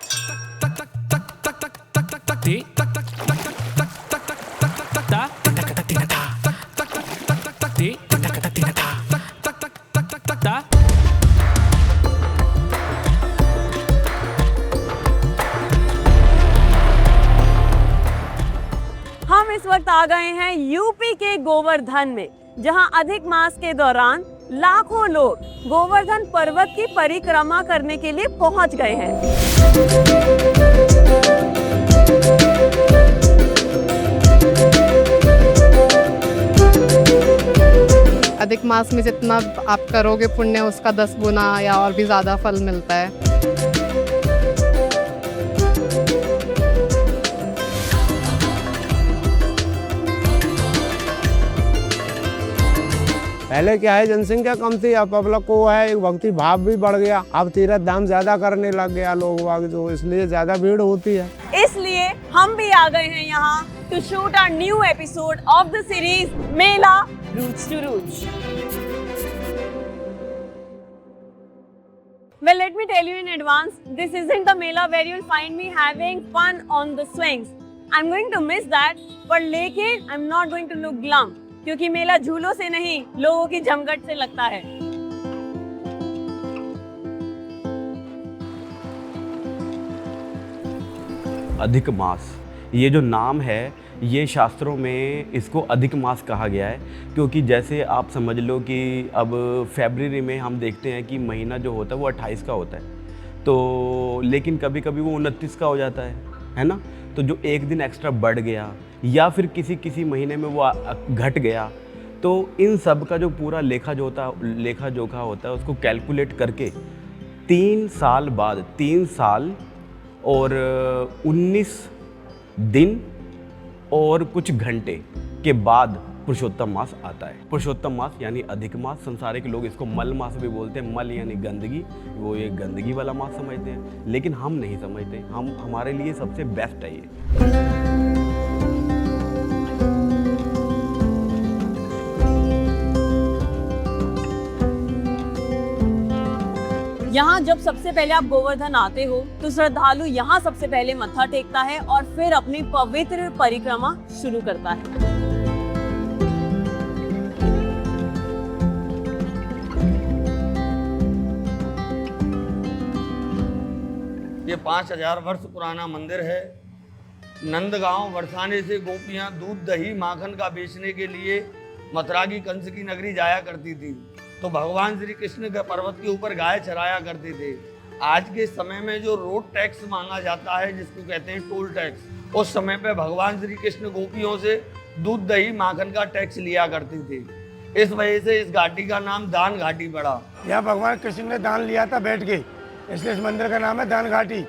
हम इस वक्त आ गए हैं यूपी के गोवर्धन में, जहां अधिक मास के दौरान लाखों लोग गोवर्धन पर्वत की परिक्रमा करने के लिए पहुंच गए हैं। अधिक मास में जितना आप करोगे पुण्य, उसका 10 गुना या और भी ज़्यादा फल मिलता है। पहले क्या है, जनसंख्या कम थी, अब पब्लिक को है एक भक्ति भाव भी बढ़ गया। अब तीर्थ धाम ज्यादा करने लग गया लोग वाग, जो इसलिए ज्यादा भीड़ होती है। इसलिए हम भी आ गए हैं यहाँ to shoot our new episode of the series Mela roots to roots. Well, let me tell you in advance, this isn't the Mela where you'll find me having fun on the swings. I'm going to miss that, but लेकिन I'm not going to look glum, क्योंकि मेला झूलों से नहीं, लोगों की जमघट से लगता है। अधिक मास, ये जो नाम है, ये शास्त्रों में इसको अधिक मास कहा गया है, क्योंकि जैसे आप समझ लो कि अब फरवरी में हम देखते हैं कि महीना जो होता है वो 28 का होता है, तो लेकिन कभी कभी वो 29 का हो जाता है ना। तो जो एक दिन एक्स्ट्रा बढ़ गया या फिर किसी महीने में वो घट गया, तो इन सब का जो पूरा लेखा जोखा होता है उसको कैलकुलेट करके 3 साल बाद, 3 साल और 19 दिन और कुछ घंटे के बाद पुरुषोत्तम मास आता है। पुरुषोत्तम मास यानी अधिक मास, संसारिक लोग इसको मल मास भी बोलते हैं। मल यानी गंदगी, वो ये गंदगी वाला मास समझते हैं, लेकिन हम नहीं समझते। हमारे लिए सबसे बेस्ट है ये। यहाँ जब सबसे पहले आप गोवर्धन आते हो तो श्रद्धालु यहाँ सबसे पहले मत्था टेकता है और फिर अपनी पवित्र परिक्रमा शुरू करता है। ये 5000 वर्ष पुराना मंदिर है। नंदगांव बरसाने से गोपियां दूध दही माखन का बेचने के लिए मथुरा की कंस की नगरी जाया करती थी, तो भगवान श्री कृष्ण के पर्वत के ऊपर गाय चराया करते थे। आज के समय में जो रोड टैक्स मांगा जाता है, जिसको कहते हैं टोल टैक्स, उस समय पे भगवान श्री कृष्ण गोपियों से दूध दही माखन का टैक्स लिया करते थे। इस वजह से इस घाटी का नाम दान घाटी पड़ा। यहाँ भगवान कृष्ण ने दान लिया था बैठ के, इसलिए इस मंदिर का नाम है दान घाटी।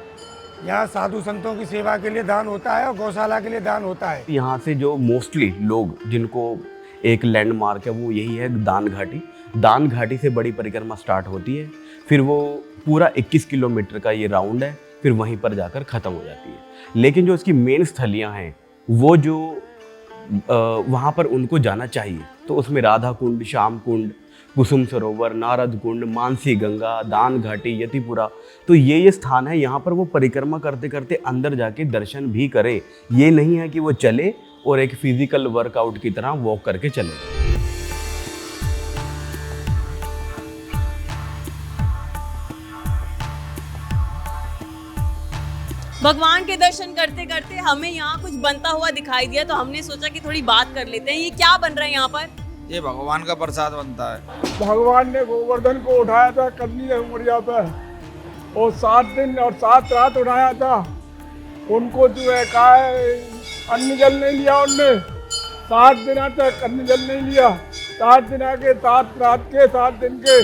यहाँ साधु संतों की सेवा के लिए दान होता है और गौशाला के लिए दान होता है। यहाँ से जो मोस्टली लोग, जिनको एक लैंडमार्क है, वो यही है दान घाटी। दान घाटी से बड़ी परिक्रमा स्टार्ट होती है, फिर वो पूरा 21 किलोमीटर का ये राउंड है, फिर वहीं पर जाकर ख़त्म हो जाती है। लेकिन जो इसकी मेन स्थलियाँ हैं, वो जो वहाँ पर उनको जाना चाहिए, तो उसमें राधा कुंड, श्याम कुंड, कुसुम सरोवर, नारद कुंड, मानसी गंगा, दान घाटी, यतिपुरा, तो ये स्थान है। यहाँ पर वो परिक्रमा करते करते अंदर जाके दर्शन भी करे। ये नहीं है कि वो चले और एक फिजिकल वर्कआउट की तरह वॉक करके चले। भगवान के दर्शन करते करते हमें यहाँ कुछ बनता हुआ दिखाई दिया, तो हमने सोचा कि थोड़ी बात कर लेते हैं। ये क्या बन रहा है यहाँ पर? ये भगवान का प्रसाद बनता है। भगवान ने गोवर्धन को उठाया था कन्नी उमरिया पर, और 7 दिन और 7 रात उठाया था। उनको जो है कहा है अन्न जल नहीं लिया उनने, 7 दिन तक अन्न जल नहीं लिया। 7 दिन के 7 रात के 7 दिन के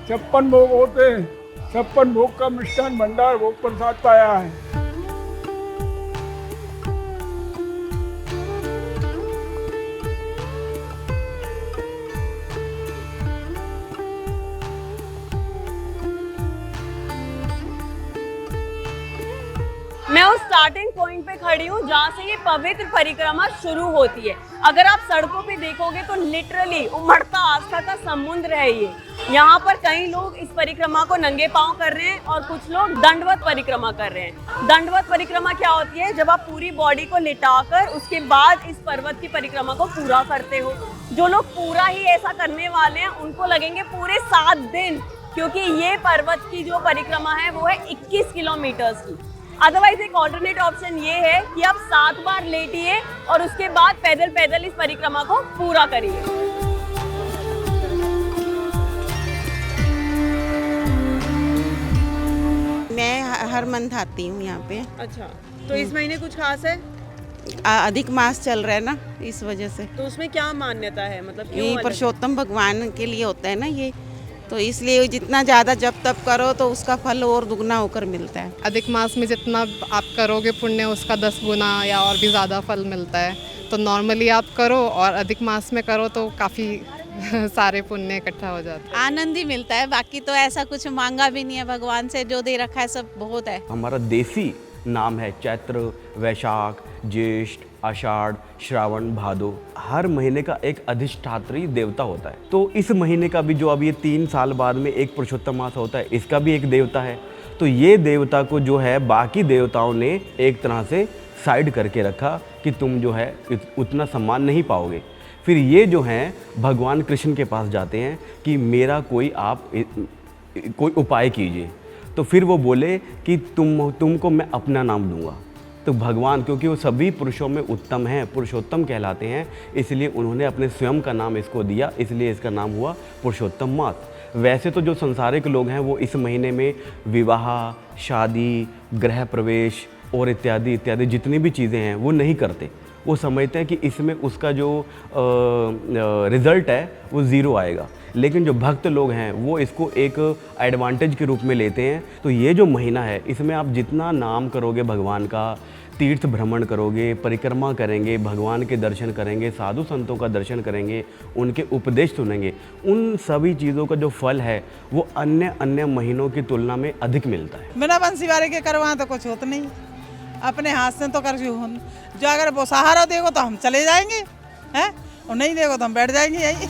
56 भोग होते हैं। 56 भोग का मिष्ठान भंडार भोग प्रसाद पाया है। मैं मैं स्टार्टिंग पॉइंट पे खड़ी हूँ जहाँ से ये पवित्र परिक्रमा शुरू होती है। अगर आप सड़कों पे देखोगे तो लिटरली उमड़ता आस्था का समुद्र है ये। यहाँ पर कई लोग इस परिक्रमा को नंगे पांव कर रहे हैं और कुछ लोग दंडवत परिक्रमा कर रहे हैं। दंडवत परिक्रमा क्या होती है? जब आप पूरी बॉडी को लिटाकर उसके बाद इस पर्वत की परिक्रमा को पूरा करते हो। जो लोग पूरा ही ऐसा करने वाले हैं उनको लगेंगे पूरे 7 दिन, क्योंकि ये पर्वत की जो परिक्रमा है वो है 21 किलोमीटर्स की। अदरवाइज एक ऑल्टरनेट ऑप्शन ये है कि आप 7 बार लेटिए और उसके बाद पैदल पैदल इस परिक्रमा को पूरा करिए। मैं हर मंथ आती हूँ यहाँ पे। अच्छा, तो इस महीने कुछ खास है? अधिक मास चल रहा है ना, इस वजह से। तो उसमें क्या मान्यता है, मतलब क्यों ये अलग? पुरुषोत्तम भगवान के लिए होता है ना ये, तो इसलिए जितना ज़्यादा जप तप करो तो उसका फल और दुगना होकर मिलता है। अधिक मास में जितना आप करोगे पुण्य उसका 10 गुना या और भी ज़्यादा फल मिलता है। तो नॉर्मली आप करो और अधिक मास में करो तो काफ़ी सारे पुण्य इकट्ठा हो जाते हैं। आनंद ही मिलता है, बाकी तो ऐसा कुछ मांगा भी नहीं है भगवान से, जो दे रखा है सब बहुत है। हमारा देसी नाम है चैत्र, वैशाख, ज्येष्ठ, आषाढ़, श्रावण, भादो। हर महीने का एक अधिष्ठात्री देवता होता है। तो इस महीने का भी जो अब ये 3 साल बाद में एक पुरुषोत्तम मास होता है, इसका भी एक देवता है। तो ये देवता को जो है बाकी देवताओं ने एक तरह से साइड करके रखा कि तुम जो है उतना सम्मान नहीं पाओगे। फिर ये जो हैं भगवान कृष्ण के पास जाते हैं कि मेरा कोई उपाय कीजिए। तो फिर वो बोले कि तुमको मैं अपना नाम दूंगा। तो भगवान, क्योंकि वो सभी पुरुषों में उत्तम हैं, पुरुषोत्तम कहलाते हैं, इसलिए उन्होंने अपने स्वयं का नाम इसको दिया, इसलिए इसका नाम हुआ पुरुषोत्तम मास। वैसे तो जो संसारिक लोग हैं वो इस महीने में विवाह, शादी, गृह प्रवेश और इत्यादि इत्यादि जितनी भी चीज़ें हैं वो नहीं करते। वो समझते हैं कि इसमें उसका जो रिज़ल्ट है वो ज़ीरो आएगा। लेकिन जो भक्त लोग हैं वो इसको एक एडवांटेज के रूप में लेते हैं। तो ये जो महीना है इसमें आप जितना नाम करोगे भगवान का, तीर्थ भ्रमण करोगे, परिक्रमा करेंगे, भगवान के दर्शन करेंगे, साधु संतों का दर्शन करेंगे, उनके उपदेश सुनेंगे, उन सभी चीज़ों का जो फल है वो अन्य महीनों की तुलना में अधिक मिलता है। बिना बंसी वाले के करवाएं तो कुछ होता नहीं, अपने हाथ से तो कर जो अगर वो सहारा देखो तो हम चले जाएंगे हैं, और नहीं देखो तो हम बैठ जाएंगे यही।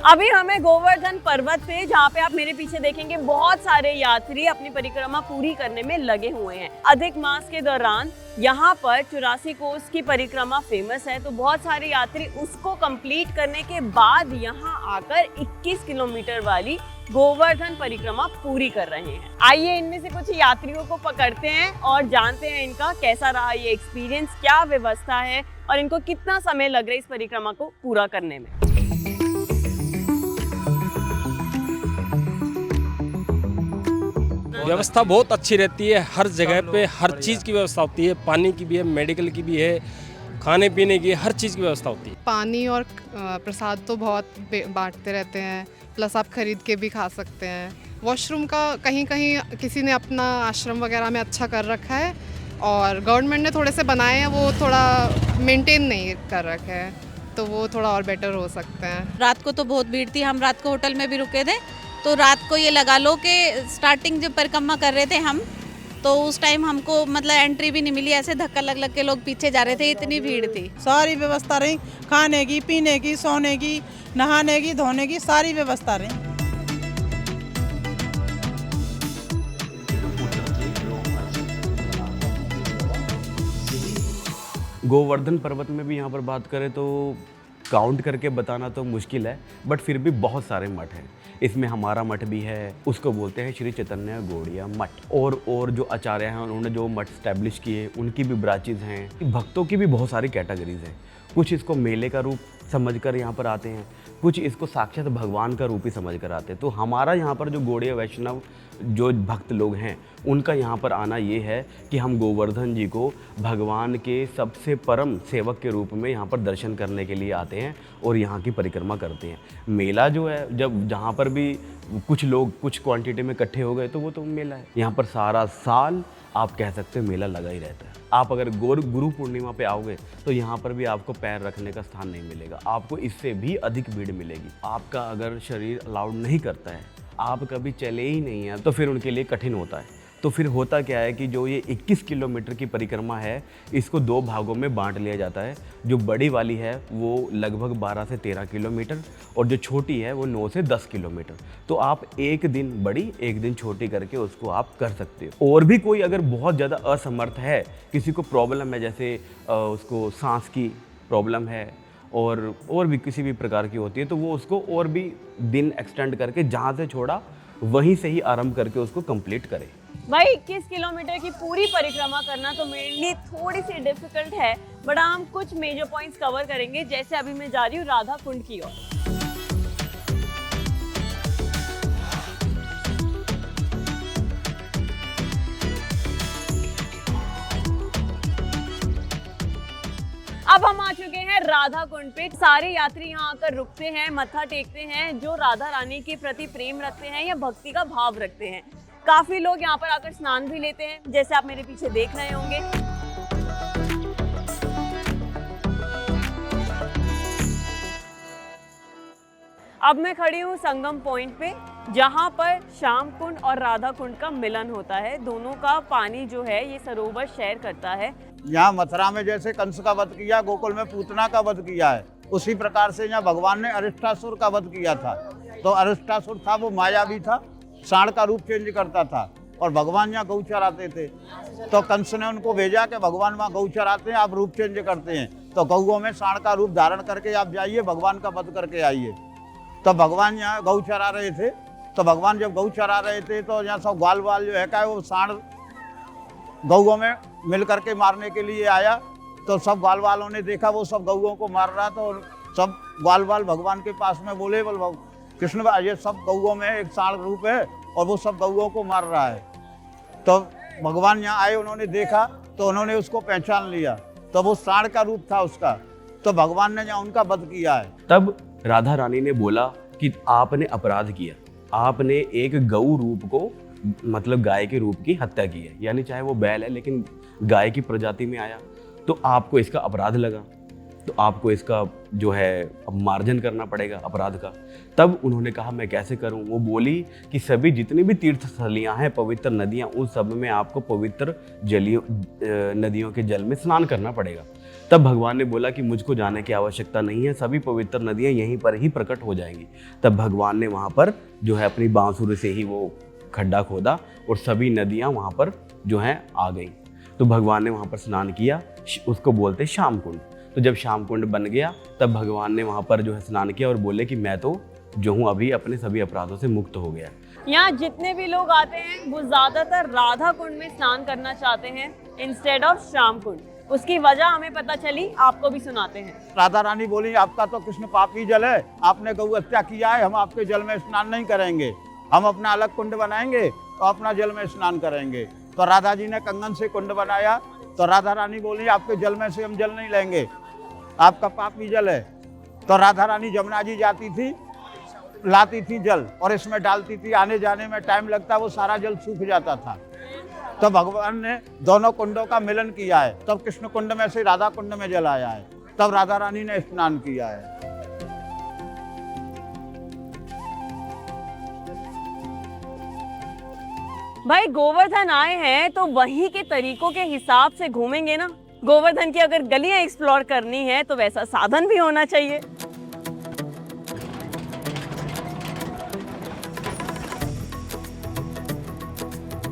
अभी हमें गोवर्धन पर्वत पे, जहाँ पे आप मेरे पीछे देखेंगे बहुत सारे यात्री अपनी परिक्रमा पूरी करने में लगे हुए हैं। अधिक मास के दौरान यहाँ पर 84 कोस की परिक्रमा फेमस है, तो बहुत सारे यात्री उसको कंप्लीट करने के बाद यहाँ आकर 21 किलोमीटर वाली गोवर्धन परिक्रमा पूरी कर रहे हैं। आइए इनमें से कुछ यात्रियों को पकड़ते हैं और जानते हैं इनका कैसा रहा ये एक्सपीरियंस, क्या व्यवस्था है और इनको कितना समय लग रहा है इस परिक्रमा को पूरा करने में। व्यवस्था बहुत अच्छी रहती है, हर जगह पे हर चीज़ की व्यवस्था होती है, पानी की भी है, मेडिकल की भी है, खाने पीने की, हर चीज़ की व्यवस्था होती है। पानी और प्रसाद तो बहुत बांटते रहते हैं, प्लस आप खरीद के भी खा सकते हैं। वॉशरूम का कहीं कहीं किसी ने अपना आश्रम वगैरह में अच्छा कर रखा है और गवर्नमेंट ने थोड़े से बनाए हैं, वो थोड़ा मेंटेन नहीं कर रखे हैं, तो वो थोड़ा और बेटर हो सकते हैं। रात को तो बहुत भीड़ थी, हम रात को होटल में भी रुके थे, तो रात को ये लगा लो कि स्टार्टिंग जब परिक्रमा कर रहे थे हम, तो उस टाइम हमको मतलब एंट्री भी नहीं मिली, ऐसे धक्का लग लग के लोग पीछे जा रहे थे, इतनी भीड़ थी। सारी व्यवस्था रही, खाने की, पीने की, सोने की, नहाने की, धोने की, सारी व्यवस्था रही। गोवर्धन पर्वत में भी यहाँ पर बात करें तो काउंट करके बताना तो मुश्किल है, बट फिर भी बहुत सारे मठ हैं। इसमें हमारा मठ भी है, उसको बोलते हैं श्री चैतन्य गौड़िया मठ। और जो आचार्य हैं उन्होंने जो मठ स्टैब्लिश किए उनकी भी ब्रांचेज हैं। भक्तों की भी बहुत सारी कैटेगरीज हैं। कुछ इसको मेले का रूप समझकर यहाँ पर आते हैं, कुछ इसको साक्षात भगवान का रूप ही समझ कर आते हैं। तो हमारा यहाँ पर जो गौड़ीय वैष्णव जो भक्त लोग हैं उनका यहाँ पर आना ये है कि हम गोवर्धन जी को भगवान के सबसे परम सेवक के रूप में यहाँ पर दर्शन करने के लिए आते हैं और यहाँ की परिक्रमा करते हैं। मेला जो है, जब जहाँ पर भी कुछ लोग कुछ क्वांटिटी में इकट्ठे हो गए तो वो तो मेला है। यहाँ पर सारा साल आप कह सकते हैं मेला लगा ही रहता है। आप अगर गुरु पूर्णिमा पे आओगे तो यहाँ पर भी आपको पैर रखने का स्थान नहीं मिलेगा, आपको इससे भी अधिक भीड़ मिलेगी। आपका अगर शरीर अलाउड नहीं करता है, आप कभी चले ही नहीं हैं तो फिर उनके लिए कठिन होता है। तो फिर होता क्या है कि जो ये 21 किलोमीटर की परिक्रमा है, इसको 2 भागों में बांट लिया जाता है। जो बड़ी वाली है वो लगभग 12 से 13 किलोमीटर और जो छोटी है वो 9 से 10 किलोमीटर। तो आप एक दिन बड़ी एक दिन छोटी करके उसको आप कर सकते हो। और भी कोई अगर बहुत ज़्यादा असमर्थ है, किसी को प्रॉब्लम है, जैसे उसको सांस की प्रॉब्लम है और भी किसी भी प्रकार की होती है, तो वो उसको और भी दिन एक्सटेंड करके जहाँ से छोड़ा वहीं से ही आरंभ करके उसको कंप्लीट करे। भाई 21 किलोमीटर की पूरी परिक्रमा करना तो मेरे लिए थोड़ी सी डिफिकल्ट है, बट हम कुछ मेजर पॉइंट्स कवर करेंगे। जैसे अभी मैं जा रही हूँ राधा कुंड की ओर। अब हम आ चुके हैं राधा कुंड पे। सारे यात्री यहाँ आकर रुकते हैं, मत्था टेकते हैं, जो राधा रानी के प्रति प्रेम रखते हैं या भक्ति का भाव रखते हैं। काफी लोग यहाँ पर आकर स्नान भी लेते हैं, जैसे आप मेरे पीछे देख रहे होंगे। अब मैं खड़ी हूँ संगम पॉइंट पे, जहाँ पर श्याम कुंड और राधा कुंड का मिलन होता है। दोनों का पानी जो है ये सरोवर शेयर करता है। यहाँ मथुरा में जैसे कंस का वध किया, गोकुल में पूतना का वध किया है, उसी प्रकार से यहाँ भगवान ने अरिष्टासुर का वध किया था। तो अरिष्टासुर था वो मायावी था, सांड का रूप चेंज करता था और भगवान यहाँ गौ चराते थे। तो कंस ने उनको भेजा कि भगवान वहाँ गौ चराते हैं, आप रूप चेंज करते हैं, तो गौओं में सांड का रूप धारण करके आप जाइए, भगवान का वध करके आइए। तो भगवान यहाँ गौ चरा रहे थे। तो भगवान जब गौ चरा रहे थे तो यहाँ सब ग्वाल वाल जो है क्या वो सांड गौओं में मिल करके मारने के लिए आया। तो सब ग्वाल वालों ने देखा वो सब गौओं को मार रहा, तो सब ग्वाल वाल भगवान के पास में बोले, बोल कृष्ण ये सब गौओं में एक सांड रूप है और वो सब गौओं को मार रहा है। तो भगवान यहाँ आए, उन्होंने देखा तो उन्होंने उसको पहचान लिया, तो वो सांड का रूप था उसका। तो भगवान ने यहाँ उनका वध किया है। तब राधा रानी ने बोला कि आपने अपराध किया, आपने एक गौ रूप को मतलब गाय के रूप की हत्या की है, यानी चाहे वो बैल है लेकिन गाय की प्रजाति में आया, तो आपको इसका अपराध लगा, तो आपको इसका जो है मार्जन करना पड़ेगा अपराध का। तब उन्होंने कहा मैं कैसे करूं? वो बोली कि सभी जितनी भी तीर्थ स्थलियाँ हैं, पवित्र नदियाँ, उन सब में आपको पवित्र नदियों के जल में स्नान करना पड़ेगा। तब भगवान ने बोला कि मुझको जाने की आवश्यकता नहीं है, सभी पवित्र नदियाँ यहीं पर ही प्रकट हो जाएंगी। तब भगवान ने वहाँ पर जो है अपनी बांसुरी से ही वो खड्डा खोदा और सभी नदियाँ वहाँ पर जो हैं आ गई। तो भगवान ने वहाँ पर स्नान किया, उसको बोलते श्याम कुंड। तो जब श्याम कुंड बन गया तब भगवान ने वहाँ पर जो है स्नान किया और बोले कि मैं तो जो हूँ अभी अपने सभी अपराधों से मुक्त हो गया। यहाँ जितने भी लोग आते हैं वो ज्यादातर राधा कुंड में स्नान करना चाहते हैं इंस्टेड ऑफ श्याम कुंड। उसकी वजह हमें पता चली, आपको भी सुनाते हैं। राधा रानी बोली आपका तो कृष्ण पापी जल है, आपने गौ हत्या किया है, हम आपके जल में स्नान नहीं करेंगे, हम अपना अलग कुंड बनाएंगे तो अपना जल में स्नान करेंगे। तो राधा जी ने कंगन से कुंड बनाया। तो राधा रानी बोली आपके जल में से हम जल नहीं लेंगे, आपका पापी जल है। तो राधा रानी जमुना जी जाती थी, लाती थी जल और इसमें डालती थी, आने जाने में टाइम लगता, वो सारा जल सूख जाता था। तो भगवान ने दोनों कुंडों का मिलन किया है, तब कृष्ण कुंड में से राधा कुंड में जल आया है, तब राधा रानी ने स्नान किया है। भाई गोवर्धन आए हैं तो वहीं के तरीकों के हिसाब से घूमेंगे ना। गोवर्धन की अगर गलियां एक्सप्लोर करनी है तो वैसा साधन भी होना चाहिए।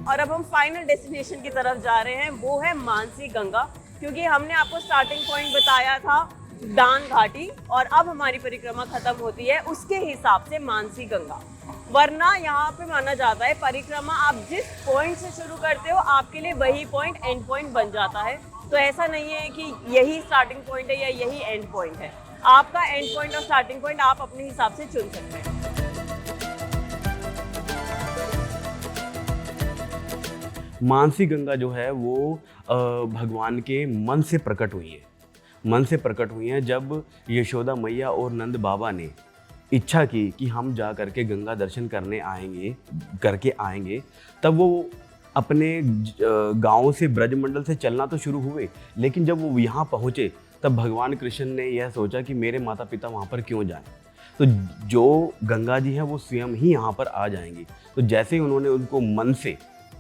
और अब हम फाइनल डेस्टिनेशन की तरफ जा रहे हैं, वो है मानसी गंगा। क्योंकि हमने आपको स्टार्टिंग पॉइंट बताया था दान घाटी और अब हमारी परिक्रमा खत्म होती है उसके हिसाब से मानसी गंगा। वरना यहाँ पे माना जाता है परिक्रमा आप जिस पॉइंट से शुरू करते हो आपके लिए वही पॉइंट एंड पॉइंट बन जाता है। तो ऐसा नहीं है कि यही स्टार्टिंग पॉइंट है या यही एंड पॉइंट है। आपका एंड पॉइंट और स्टार्टिंग पॉइंट आप अपने हिसाब से चुन सकते हैं। मानसी गंगा जो है वो भगवान के मन से प्रकट हुई है, मन से प्रकट हुई है। जब यशोदा मैया और नंद बाबा ने इच्छा की कि हम जा करके गंगा दर्शन करके आएंगे, तब वो अपने गांव से ब्रजमंडल से चलना तो शुरू हुए, लेकिन जब वो यहाँ पहुँचे तब भगवान कृष्ण ने यह सोचा कि मेरे माता पिता वहाँ पर क्यों जाएं। तो जो गंगा जी हैं वो स्वयं ही यहाँ पर आ जाएंगी। तो जैसे ही उन्होंने उनको मन से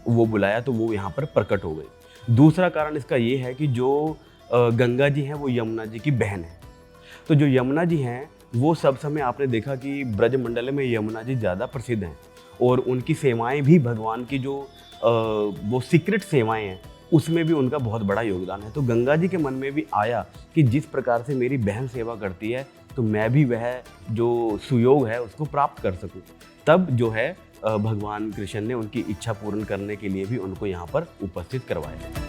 वो बुलाया तो वो यहाँ पर प्रकट हो गए। दूसरा कारण इसका ये है कि जो गंगा जी हैं वो यमुना जी की बहन है। तो जो यमुना जी हैं वो सब समय आपने देखा कि ब्रजमंडल में यमुना जी ज़्यादा प्रसिद्ध हैं और उनकी सेवाएं भी भगवान की जो वो सीक्रेट सेवाएं हैं उसमें भी उनका बहुत बड़ा योगदान है। तो गंगा जी के मन में भी आया कि जिस प्रकार से मेरी बहन सेवा करती है तो मैं भी वह जो सुयोग है उसको प्राप्त कर सकूं। तब जो है भगवान कृष्ण ने उनकी इच्छा पूर्ण करने के लिए भी उनको यहाँ पर उपस्थित करवाया।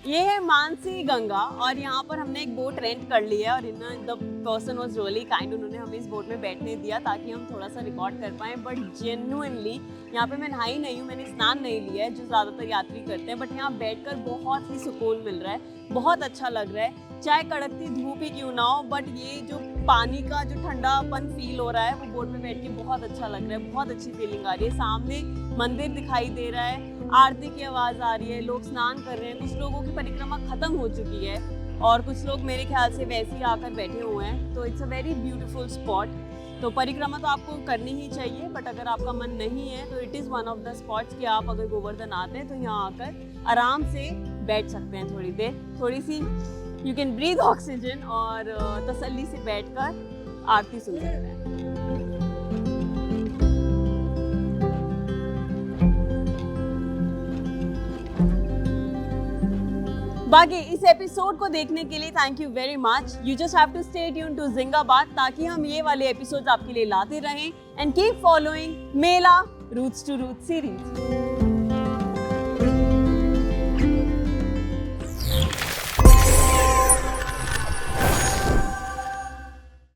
ये है मानसी गंगा और यहाँ पर हमने एक बोट रेंट कर लिया और the person was really kind. उन्होंने हमें इस बोट में बैठने दिया ताकि हम थोड़ा सा रिकॉर्ड कर पाएँ। बट जेन्युइनली यहाँ पे मैं नहाई नहीं हूँ, मैंने स्नान नहीं लिया है जो ज़्यादातर यात्री करते हैं, बट यहाँ बैठकर बहुत ही सुकून मिल रहा है, बहुत अच्छा लग रहा है। चाहे कड़कती धूप ही क्यों ना हो, बट ये जो पानी का जो ठंडापन फील हो रहा है वो बोट में बैठ के बहुत अच्छा लग रहा है, बहुत अच्छी फीलिंग आ रही है। सामने मंदिर दिखाई दे रहा है, आरती की आवाज़ आ रही है, लोग स्नान कर रहे हैं। कुछ लोगों की परिक्रमा खत्म हो चुकी है और कुछ लोग मेरे ख्याल से वैसे ही आकर बैठे हुए हैं। तो it's a very beautiful spot. तो परिक्रमा तो आपको करनी ही चाहिए, बट अगर आपका मन नहीं है तो it is one of the spots कि आप अगर गोवर्धन आते हैं तो यहाँ आकर आराम से बैठ सकते हैं थोड़ी देर, थोड़ी सी यू कैन ब्रीथ ऑक्सीजन और तसल्ली से बैठकर आरती सुन सकते हैं। बाकी इस एपिसोड को देखने के लिए thank you very much. You just have to stay tuned to जिंगाबाद ताकि हम ये वाले एपिसोड्स आपके लिए लाते रहें। And keep following Mela roots to roots series.